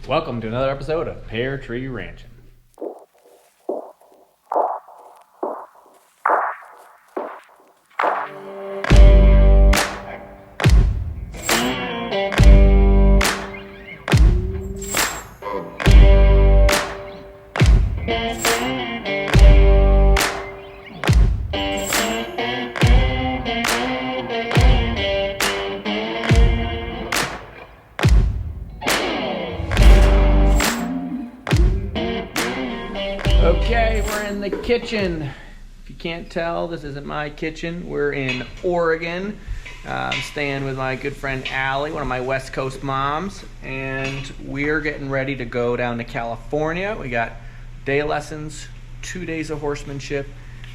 Welcome to another episode of Pear Tree Ranchin. Okay, we're in the kitchen. If you can't tell, this isn't my kitchen. We're in Oregon. I'm staying with my good friend Allie, one of my West Coast moms, and we're getting ready to go down to California. We got day lessons, 2 days of horsemanship,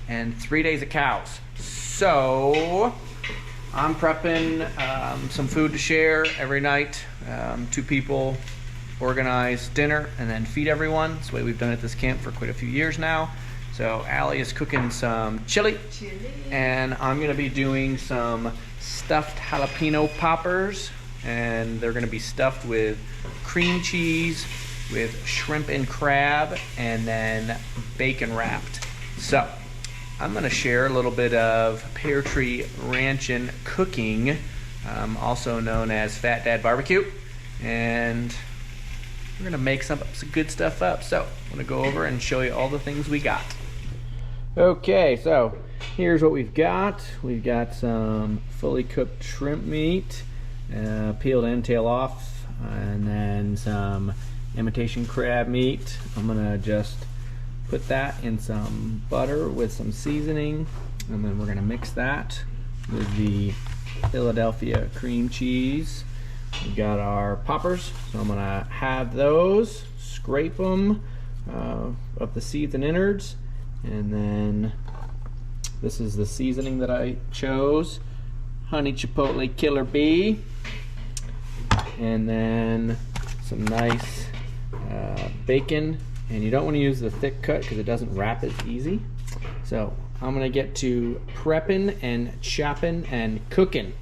and 3 days of cows. So I'm prepping some food to share every night. 2 people organize dinner and then feed everyone. That's the way we've done it at this camp for quite a few years now. So Allie is cooking some chili. And I'm gonna be doing some stuffed jalapeno poppers, and they're gonna be stuffed with cream cheese, with shrimp and crab, and then bacon wrapped. So I'm gonna share a little bit of Pear Tree Ranchin cooking, also known as Fat Dad Barbecue, and we're gonna make some good stuff up. So I'm gonna go over and show you all the things we got. Okay, so here's what we've got. We've got some fully cooked shrimp meat, peeled end tail off, and then some imitation crab meat. I'm gonna just put that in some butter with some seasoning, and then we're gonna mix that with the Philadelphia cream cheese. We've got our poppers, so I'm gonna have those, scrape them of the seeds and innards, and then this is the seasoning that I chose, honey chipotle killer bee, and then some nice bacon. And you don't want to use the thick cut because it doesn't wrap as easy. So I'm gonna get to prepping and chopping and cooking.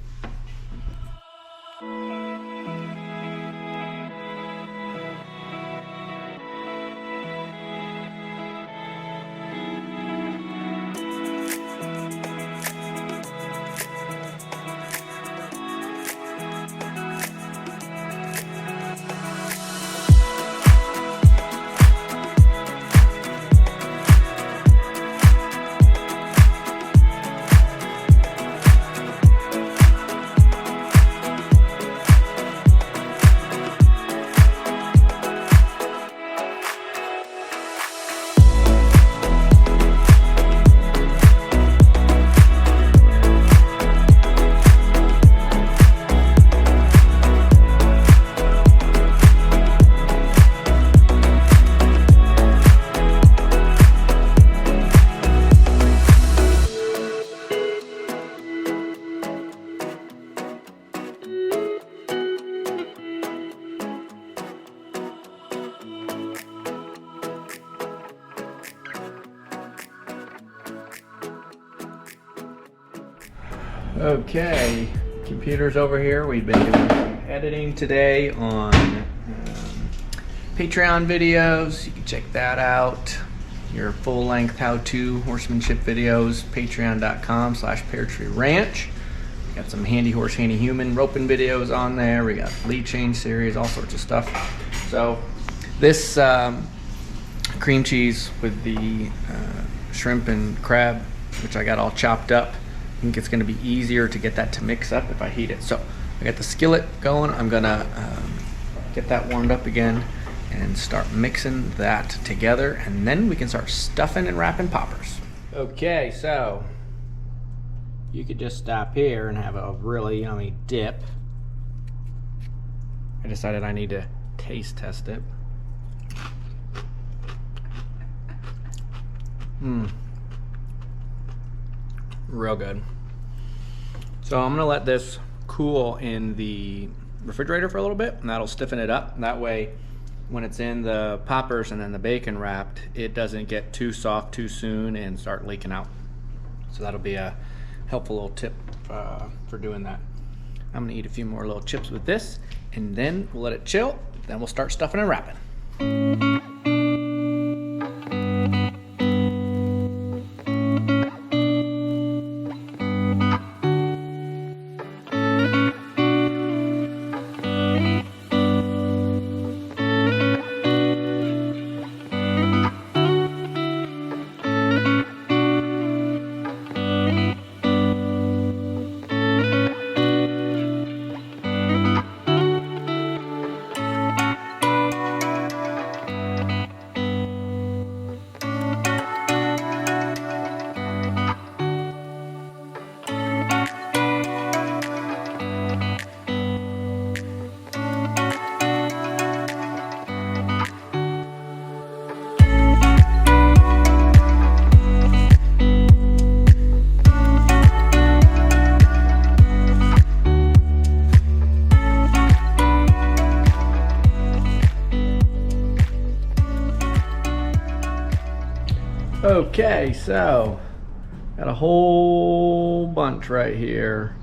Okay, computer's over here. We've been doing some editing today on Patreon videos. You can check that out. Your full-length how-to horsemanship videos, patreon.com/peartreeranch. Got some handy horse, handy human roping videos on there. We got lead change series, all sorts of stuff. So this cream cheese with the shrimp and crab, which I got all chopped up, I think it's going to be easier to get that to mix up if I heat it. So I got the skillet going. I'm going to get that warmed up again and start mixing that together, and then we can start stuffing and wrapping poppers. Okay, so you could just stop here and have a really yummy dip. I decided I need to taste test it. Real good. So I'm gonna let this cool in the refrigerator for a little bit, and that'll stiffen it up. That way, when it's in the poppers and then the bacon wrapped, it doesn't get too soft too soon and start leaking out. So that'll be a helpful little tip for doing that. I'm gonna eat a few more little chips with this, and then we'll let it chill. Then we'll start stuffing and wrapping. Okay, so got a whole bunch right here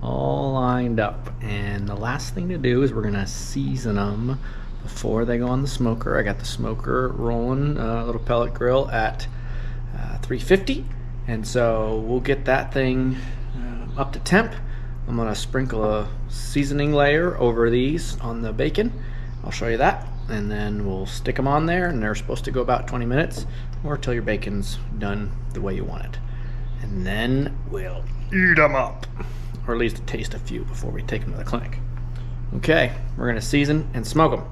all lined up, and the last thing to do is we're gonna season them before they go on the smoker. I got the smoker rolling, a little pellet grill at 350, and so we'll get that thing up to temp. I'm gonna sprinkle a seasoning layer over these on the bacon. I'll show you that, and then we'll stick them on there, and they're supposed to go about 20 minutes or till your bacon's done the way you want it. And then we'll eat them up, or at least taste a few before we take them to the clinic. Okay, we're gonna season and smoke them.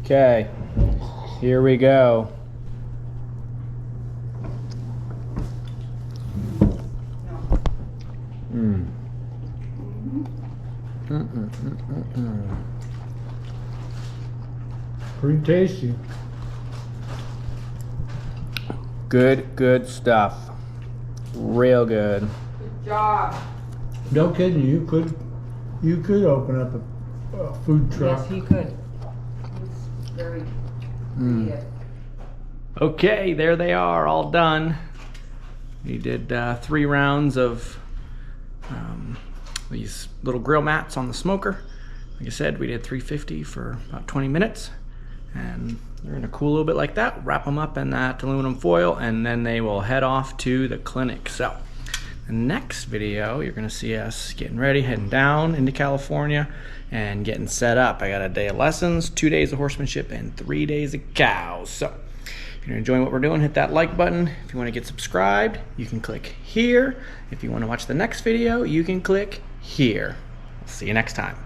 Okay, here we go. Pretty tasty. Good stuff. Real good. Good job. No kidding, you could open up a food truck. Yes, he could. It's very creative. Okay, there they are, all done. We did 3 rounds of these little grill mats on the smoker. Like I said, we did 350 for about 20 minutes, and they're gonna cool a little bit like that. Wrap them up in that aluminum foil, and then they will head off to the clinic. So the next video, you're gonna see us getting ready, heading down into California and getting set up. I got a day of lessons, 2 days of horsemanship, and 3 days of cows. So if you're enjoying what we're doing, hit that like button. If you want to get subscribed, you can click here. If you want to watch the next video, you can click here. I'll see you next time.